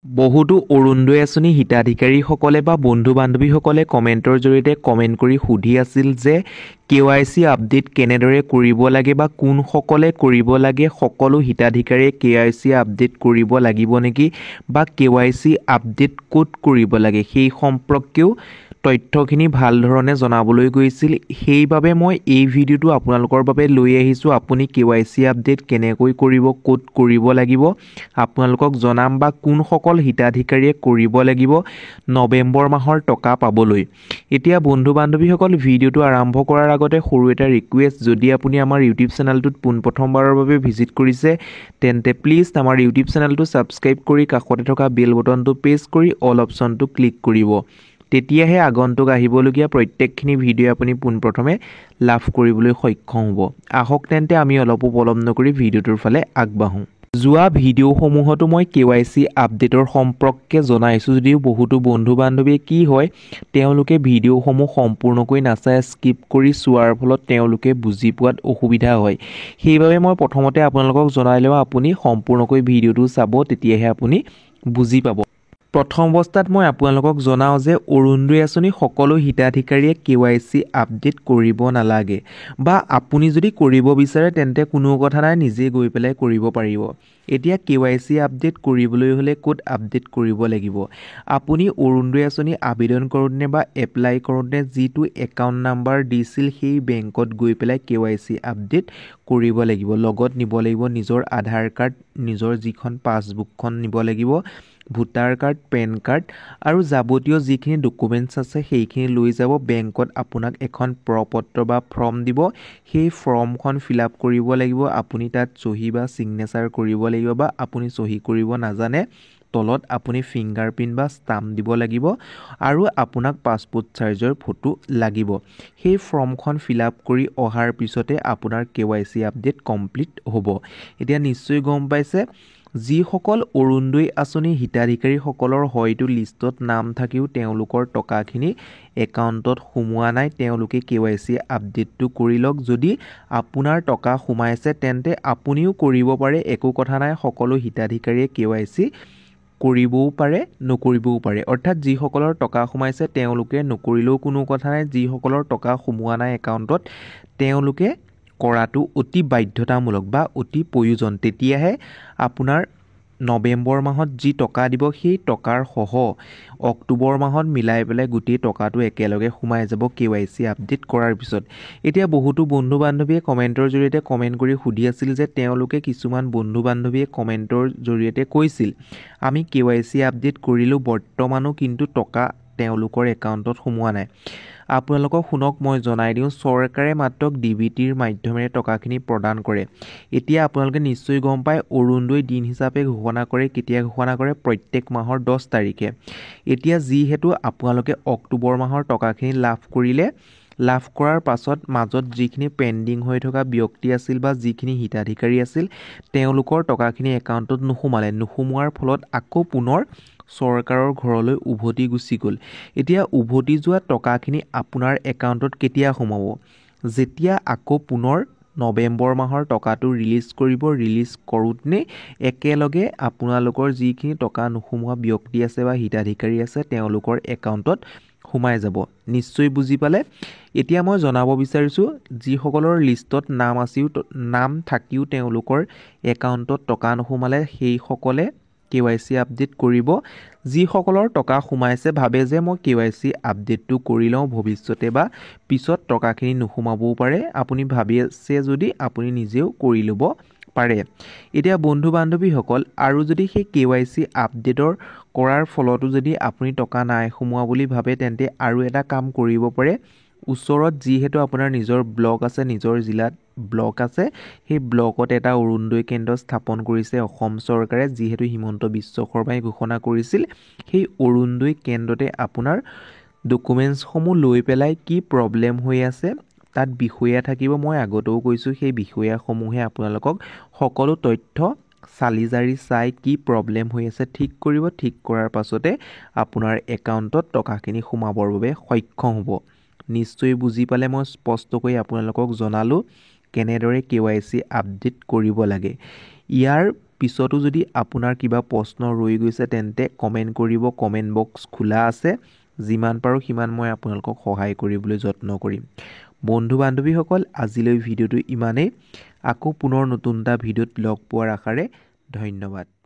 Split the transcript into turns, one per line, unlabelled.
বহুতো অৰুণোদয় আঁচনি হিতাধিকাৰীসকলে বা বন্ধু বান্ধৱীসকলে কমেণ্টৰ জৰিয়তে কমেণ্ট কৰি সুধি আছিল যে KYC আপডেট কেনেদৰে কৰিব লাগে বা কোনসকলে কৰিব লাগে, সকলো হিতাধিকাৰীয়ে KYC আপডেট কৰিব লাগিব নেকি বা KYC আপডেট ক'ত কৰিব লাগে সেই সম্পৰ্কেও তথ্যখিনি ভাল ধৰণে জনাবলৈ গৈছিল। সেইবাবে মই এই ভিডিঅ'টো আপোনালোকৰ বাবে লৈ আহিছোঁ। আপুনি KYC আপডেট কেনেকৈ কৰিব, ক'ত কৰিব লাগিব আপোনালোকক জনাম বা কোনসকল হিতাধিকাৰীয়ে কৰিব লাগিব নৱেম্বৰ মাহৰ টকা পাবলৈ। এতিয়া বন্ধু বান্ধৱীসকল, ভিডিঅ'টো আৰম্ভ কৰাৰ আগতে সৰু এটা ৰিকুৱেষ্ট, যদি আপুনি আমাৰ ইউটিউব চেনেলটোত পোনপ্ৰথমবাৰৰ বাবে ভিজিট কৰিছে তেন্তে প্লিজ আমাৰ ইউটিউব চেনেলটো ছাবস্ক্ৰাইব কৰি কাষতে থকা বেল বটনটো প্ৰেছ কৰি অল অপশ্যনটো ক্লিক কৰিব। তেতিয়াহে আগন্তুক আহিবলগীয়া প্ৰত্যেকখিনি ভিডিঅ' আপুনি পোনপ্ৰথমে লাভ কৰিবলৈ সক্ষম হ'ব। আহক তেন্তে আমি অলপো পলম নকৰি ভিডিঅ'টোৰ ফালে আগবাঢ়োঁ। যোৱা ভিডিঅ'সমূহতো মই KYC আপডেটৰ সম্পৰ্কে জনাইছোঁ, যদিও বহুতো বন্ধু বান্ধৱীয়ে কি হয় তেওঁলোকে ভিডিঅ'সমূহ সম্পূৰ্ণকৈ নাচাই স্কিপ কৰি চোৱাৰ ফলত তেওঁলোকে বুজি পোৱাত অসুবিধা হয়। সেইবাবে মই প্ৰথমতে আপোনালোকক জনাই লওঁ, আপুনি সম্পূৰ্ণকৈ ভিডিঅ'টো চাব, তেতিয়াহে আপুনি বুজি পাব। প্ৰথম অৱস্থাত মই আপোনালোকক জনাওঁ যে অৰুণোদয় আঁচনি সকলো হিতাধিকাৰীয়ে KYC আপডেট কৰিব নালাগে, বা আপুনি যদি কৰিব বিচাৰে তেন্তে কোনো কথা নাই, নিজে গৈ পেলাই কৰিব পাৰিব। এতিয়া KYC আপডেট কৰিবলৈ হ'লে ক'ত আপডেট কৰিব লাগিব? আপুনি অৰুণোদয় আঁচনি আবেদন কৰোঁতে বা এপ্লাই কৰোঁতে যিটো একাউণ্ট নাম্বাৰ দিছিল সেই বেংকত গৈ পেলাই KYC আপডেট কৰিব লাগিব। লগত নিব লাগিব নিজৰ আধাৰ কাৰ্ড, নিজৰ যিখন পাছবুকখন নিব লাগিব, ভোটাৰ কাৰ্ড, পেন কাৰ্ড আৰু যাৱতীয় যিখিনি ডকুমেণ্টছ আছে সেইখিনি লৈ যাব। বেংকত আপোনাক এখন প্ৰপত্ৰ বা ফৰ্ম দিব, সেই ফৰ্মখন ফিল আপ কৰিব লাগিব। আপুনি তাত চহী বা ছিগনেচাৰ কৰিব লাগিব, বা আপুনি চহী কৰিব নাজানে তলত আপুনি ফিংগাৰ প্ৰিণ্ট বা ষ্টাম্প দিব লাগিব, আৰু আপোনাক পাছপোৰ্ট চাইজৰ ফটো লাগিব। সেই ফৰ্মখন ফিল আপ কৰি অহাৰ পিছতে আপোনাৰ KYC আপডেট কমপ্লিট হ'ব। এতিয়া নিশ্চয় গম পাইছে, যিসকল অৰুণোদয় আঁচনি হিতাধিকাৰীসকলৰ হয়তো লিষ্টত নাম থাকিও তেওঁলোকৰ টকাখিনি একাউণ্টত সোমোৱা নাই, তেওঁলোকে KYC আপডেটটো কৰি লওক। যদি আপোনাৰ টকা সোমাইছে তেন্তে আপুনিও কৰিব পাৰে, একো কথা নাই। সকলো হিতাধিকাৰীয়ে KYC কৰিবও পাৰে, নকৰিবও পাৰে। অৰ্থাৎ যিসকলৰ টকা সোমাইছে তেওঁলোকে নকৰিলেও কোনো কথা নাই, যিসকলৰ টকা সোমোৱা নাই একাউণ্টত তেওঁলোকে কৰাটো অতি বাধ্যতামূলক বা অতি প্ৰয়োজন। তেতিয়াহে আপোনাৰ নৱেম্বৰ মাহত যি টকা দিব সেই টকাৰ সহ অক্টোবৰ মাহত মিলাই পেলাই গোটেই টকাটো একেলগে সোমাই যাব KYC আপডেট কৰাৰ পিছত। এতিয়া বহুতো বন্ধু বান্ধৱীয়ে কমেণ্টৰ জৰিয়তে কমেণ্ট কৰি সুধি আছিল যে তেওঁলোকে কিছুমান বন্ধু বান্ধৱীয়ে কমেণ্টৰ জৰিয়তে কৈছিল আমি KYC আপডেট কৰিলোঁ, বৰ্তমানো কিন্তু টকা তেওঁলোকৰ একাউণ্টত সোমোৱা নাই। আপোনালোকক শুনক, মই জনাই দিওঁ, চৰকাৰে মাত্ৰ DBTৰ মাধ্যমেৰে টকাখিনি প্ৰদান কৰে। এতিয়া আপোনালোকে নিশ্চয় গম পায় অৰুণোদয় দিন হিচাপে ঘোষণা কৰে, কেতিয়া ঘোষণা কৰে? প্ৰত্যেক মাহৰ 10 তাৰিখে। এতিয়া যিহেতু আপোনালোকে অক্টোবৰ মাহৰ টকাখিনি লাভ কৰিলে, লাভ কৰাৰ পাছত মাজত যিখিনি পেণ্ডিং হৈ থকা ব্যক্তি আছিল বা যিখিনি হিতাধিকাৰী আছিল তেওঁলোকৰ টকাখিনি একাউণ্টত নোসোমোৱাৰ ফলত আকৌ পুনৰ চৰকাৰৰ ঘৰলৈ উভতি গুচি গ'ল। এতিয়া উভতি যোৱা টকাখিনি আপোনাৰ একাউণ্টত কেতিয়া সোমাব? যেতিয়া আকৌ পুনৰ নৱেম্বৰ মাহৰ টকাটো ৰিলিজ কৰিব। ৰিলিজ কৰোঁতে একেলগে আপোনালোকৰ যিখিনি টকা নোসোমোৱা ব্যক্তি আছে বা হিতাধিকাৰী আছে তেওঁলোকৰ একাউণ্টত সোমাই যাব। নিশ্চয় বুজি পালে? এতিয়া মই জনাব বিচাৰিছোঁ, যিসকলৰ লিষ্টত নাম থাকিও তেওঁলোকৰ একাউণ্টত টকা নোসোমালে সেইসকলে KYC আপডেট কৰিব। যিসকলৰ টকা সোমাইছে ভাবে যে মই KYC আপডেটটো কৰি লওঁ, ভৱিষ্যতে বা পিছত টকাখিনি নোসোমাবও পাৰে, আপুনি ভাবি আছে যদি আপুনি নিজেও কৰি ল'ব পাৰে। এতিয়া বন্ধু বান্ধৱীসকল, আৰু যদি সেই KYC আপডেটৰ কৰাৰ ফলতো যদি আপুনি টকা নাই সোমোৱা বুলি ভাবে তেন্তে আৰু এটা কাম কৰিব পাৰে। ওচৰত যিহেতু আপোনাৰ নিজৰ ব্লক আছে, নিজৰ জিলাত ব্লক আছে, সেই ব্লকত এটা অৰুণোদয় কেন্দ্ৰ স্থাপন কৰিছে অসম চৰকাৰে, যিহেতু হিমন্ত বিশ্ব শৰ্মাই ঘোষণা কৰিছিল। সেই অৰুণোদয় কেন্দ্ৰতে আপোনাৰ ডকুমেণ্টছসমূহ লৈ পেলাই কি প্ৰব্লেম হৈ আছে তাত বিষয়া থাকিব। মই আগতেও কৈছোঁ, সেই বিষয়াসমূহে আপোনালোকক সকলো তথ্য চালি জাৰি চাই কি প্ৰব্লেম হৈ আছে ঠিক কৰিব। ঠিক কৰাৰ পাছতে আপোনাৰ একাউণ্টত টকাখিনি সোমাবৰ বাবে সক্ষম হ'ব। নিশ্চয় বুজি পালে? মই স্পষ্টকৈ আপোনালোকক জনালোঁ কেনেদৰে KYC আপডেট কৰিব লাগে। ইয়াৰ পিছতো যদি আপোনাৰ কিবা প্ৰশ্ন ৰৈ গৈছে তেন্তে কমেণ্ট কৰিব কমেণ্ট বক্স খোলা আছে যিমান পাৰো সিমান মই আপোনালোকক সহায় কৰিবলৈ যত্ন কৰিম বন্ধু বান্ধৱীসকল আজিলৈ ভিডিওটো ইমানেই আকৌ পুনৰ নতুন এটা ভিডিওত লগ পোৱাৰ আশাৰে ধন্যবাদ